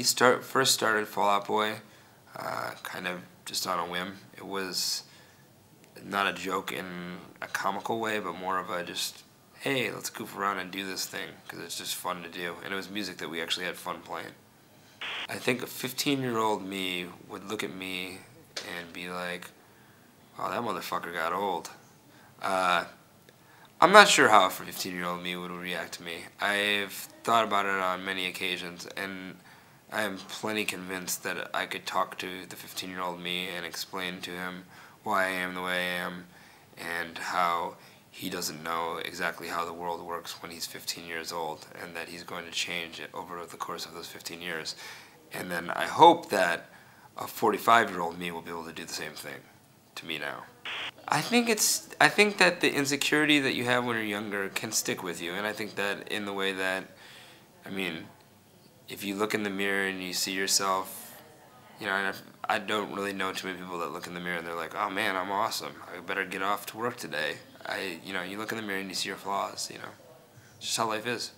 First started Fall Out Boy, kind of just on a whim. It was not a joke in a comical way, but more of a just, hey, let's goof around and do this thing, because it's just fun to do. And it was music that we actually had fun playing. I think a 15-year-old me would look at me and be like, oh, that motherfucker got old. I'm not sure how a 15-year-old me would react to me. I've thought about it on many occasions, and I am plenty convinced that I could talk to the 15-year-old me and explain to him why I am the way I am and how he doesn't know exactly how the world works when he's 15 years old, and that he's going to change it over the course of those 15 years. And then I hope that a 45-year-old me will be able to do the same thing to me now. I think that the insecurity that you have when you're younger can stick with you, and I think that in the way that, I mean, if you look in the mirror and you see yourself, you know, and I don't really know too many people that look in the mirror and they're like, oh man, I'm awesome, I better get off to work today. You know, you look in the mirror and you see your flaws, you know. It's just how life is.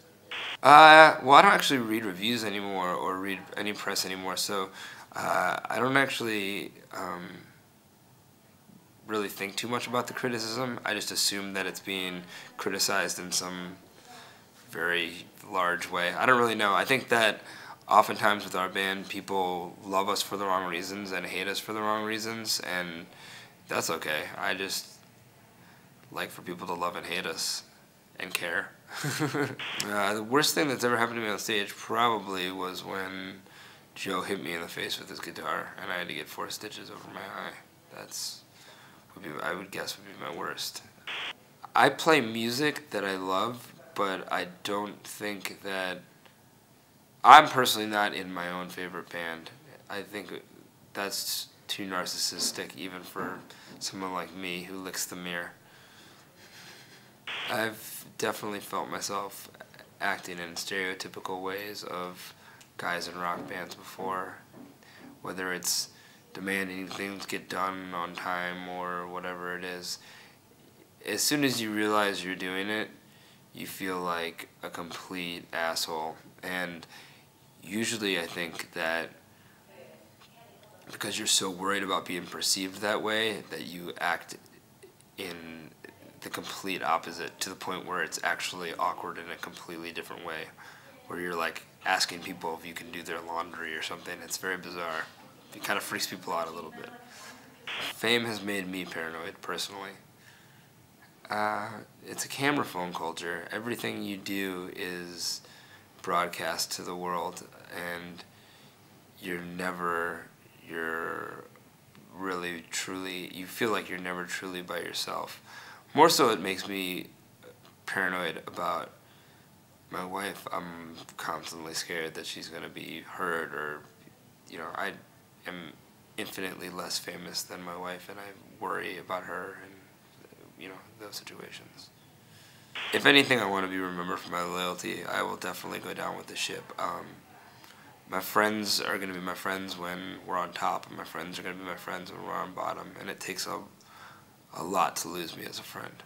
Well, I don't actually read reviews anymore or read any press anymore, so I don't actually really think too much about the criticism. I just assume that it's being criticized in some very large way. I don't really know. I think that oftentimes with our band, people love us for the wrong reasons and hate us for the wrong reasons, and that's okay. I just like for people to love and hate us and care. The worst thing that's ever happened to me on stage probably was when Joe hit me in the face with his guitar and I had to get 4 stitches over my eye. I would guess would be my worst. I play music that I love, but I don't think that I'm personally not in my own favorite band. I think that's too narcissistic even for someone like me who licks the mirror. I've definitely felt myself acting in stereotypical ways of guys in rock bands before, whether it's demanding things get done on time or whatever it is. As soon as you realize you're doing it, you feel like a complete asshole. And usually I think that because you're so worried about being perceived that way, that you act in the complete opposite, to the point where it's actually awkward in a completely different way, where you're like asking people if you can do their laundry or something. It's very bizarre. It kind of freaks people out a little bit. Fame has made me paranoid, personally. It's a camera phone culture. Everything you do is broadcast to the world, and you feel like you're never truly by yourself. More so, it makes me paranoid about my wife. I'm constantly scared that she's going to be hurt, or, you know, I am infinitely less famous than my wife, and I worry about her and, you know, those situations. If anything, I want to be remembered for my loyalty. I will definitely go down with the ship. My friends are going to be my friends when we're on top, and my friends are going to be my friends when we're on bottom, and it takes a lot to lose me as a friend.